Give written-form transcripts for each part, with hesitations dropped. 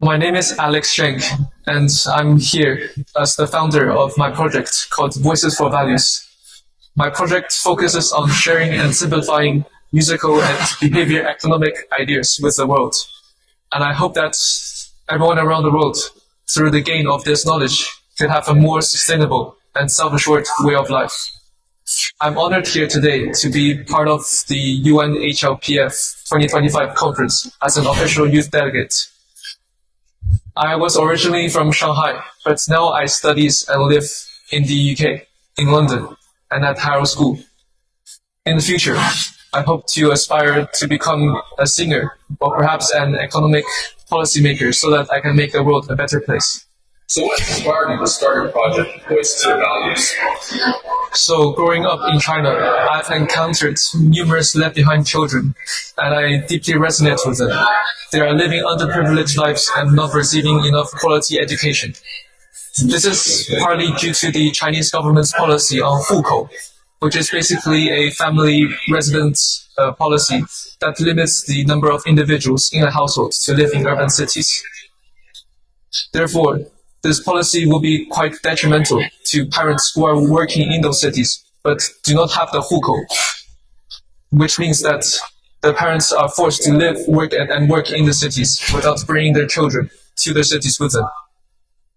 My name is Sheng, and I'm here as the founder of my project called Voices for Values. My project focuses on sharing and simplifying musical and behavior economic ideas with the world. And I hope that everyone around the world, through the gain of this knowledge, can have a more sustainable and self-assured way of life. I'm honored here today to be part of the UNHLPF 2025 conference as an official youth delegate. I was originally from Shanghai, but now I study and live in the UK, in London, and at Harrow School. In the future, I hope to aspire to become a singer or perhaps an economic policymaker so that I can make the world a better place. So what inspired you to start your project, Voices for Values? So growing up in China, I've encountered numerous left-behind children, and I deeply resonate with them. They are living underprivileged lives and not receiving enough quality education. This is partly due to the Chinese government's policy on 户口, which is basically a family residence policy that limits the number of individuals in a household to live in urban cities. Therefore, this policy will be quite detrimental to parents who are working in those cities but do not have the 户口, which means that the parents are forced to live, work in the cities without bringing their children to the cities with them.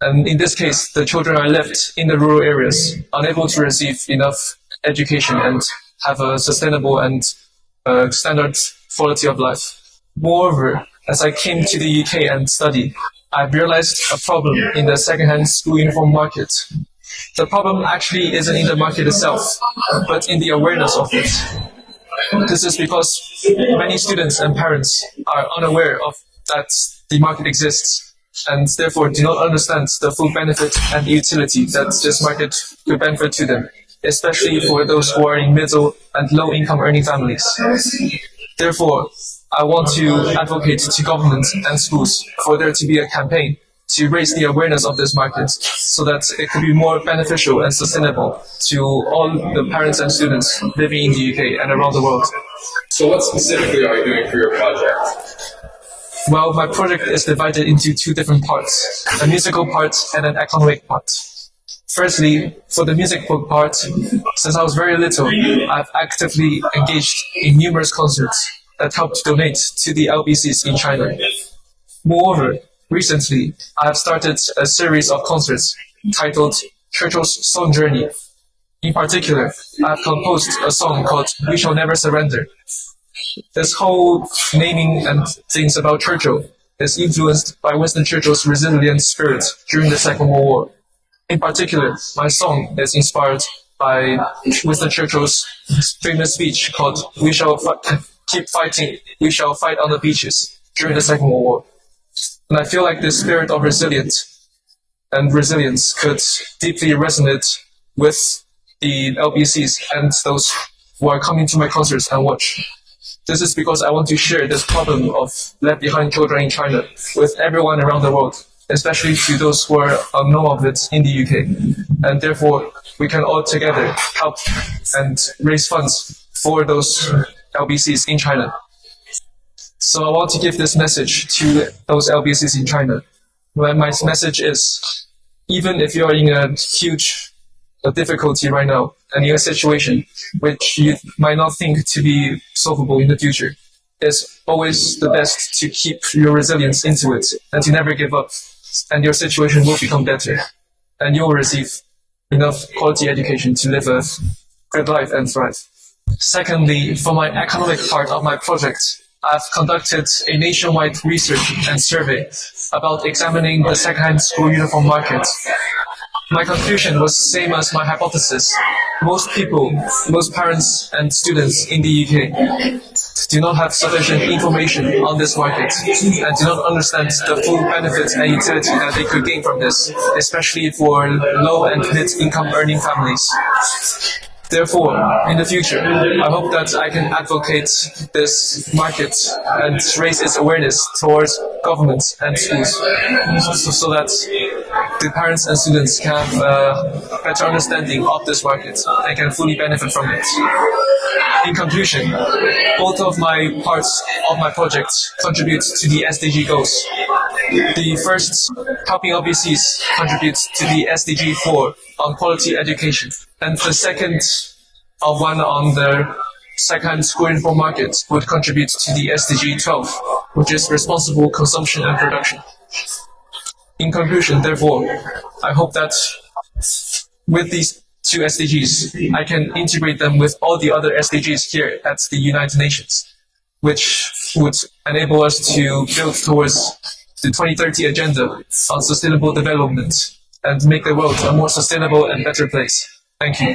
And in this case, the children are left in the rural areas, unable to receive enough education and have a sustainable and standard quality of life. Moreover, as I came to the UK and studied, I realized a problem in the second-hand school uniform market. The problem actually isn't in the market itself, but in the awareness of it. This is because many students and parents are unaware of that the market exists and therefore do not understand the full benefit and utility that this market could benefit to them, especially for those who are in middle and low-income earning families. Therefore, I want to advocate to governments and schools for there to be a campaign to raise the awareness of this market so that it could be more beneficial and sustainable to all the parents and students living in the UK and around the world. So what specifically are you doing for your project? Well, my project is divided into two different parts, a musical part and an economic part. Firstly, for the musical part, since I was very little, I've actively engaged in numerous concerts that helped donate to the LBCs in China. Moreover, recently, I have started a series of concerts titled Churchill Song Journey. In particular, I have composed a song called We Shall Never Surrender. This whole naming and things about Churchill is influenced by Winston Churchill's resilient spirit during the Second World War. In particular, my song is inspired by Winston Churchill's famous speech called We Shall Keep Fighting, We Shall Fight on the Beaches during the Second World War. And I feel like this spirit of resilience could deeply resonate with the LBCs and those who are coming to my concerts and watch. This is because I want to share this problem of left-behind children in China with everyone around the world, especially to those who are unknown of it in the UK. And therefore, we can all together help and raise funds for those LBCs in China. So I want to give this message to those LBCs in China. My message is, even if you are in a huge difficulty right now and in a situation which you might not think to be solvable in the future, it's always the best to keep your resilience into it and to never give up, and your situation will become better and you will receive enough quality education to live a good life and thrive. Secondly, for my economic part of my project, I've conducted a nationwide research and survey about examining the second-hand school uniform market. My conclusion was the same as my hypothesis. Most people, most parents and students in the UK do not have sufficient information on this market and do not understand the full benefits and utility that they could gain from this, especially for low and mid-income earning families. Therefore, in the future, I hope that I can advocate this market and raise its awareness towards governments and schools so that the parents and students can have a better understanding of this market and can fully benefit from it. In conclusion, both of my parts of my project contribute to the SDG goals. The first, helping LBCs, contributes to the SDG 4 on quality education. And the second, one on the second school uniform market would contribute to the SDG 12, which is responsible consumption and production. In conclusion, therefore, I hope that with these two SDGs, I can integrate them with all the other SDGs here at the United Nations, which would enable us to build towards the 2030 agenda on sustainable development and make the world a more sustainable and better place. Thank you.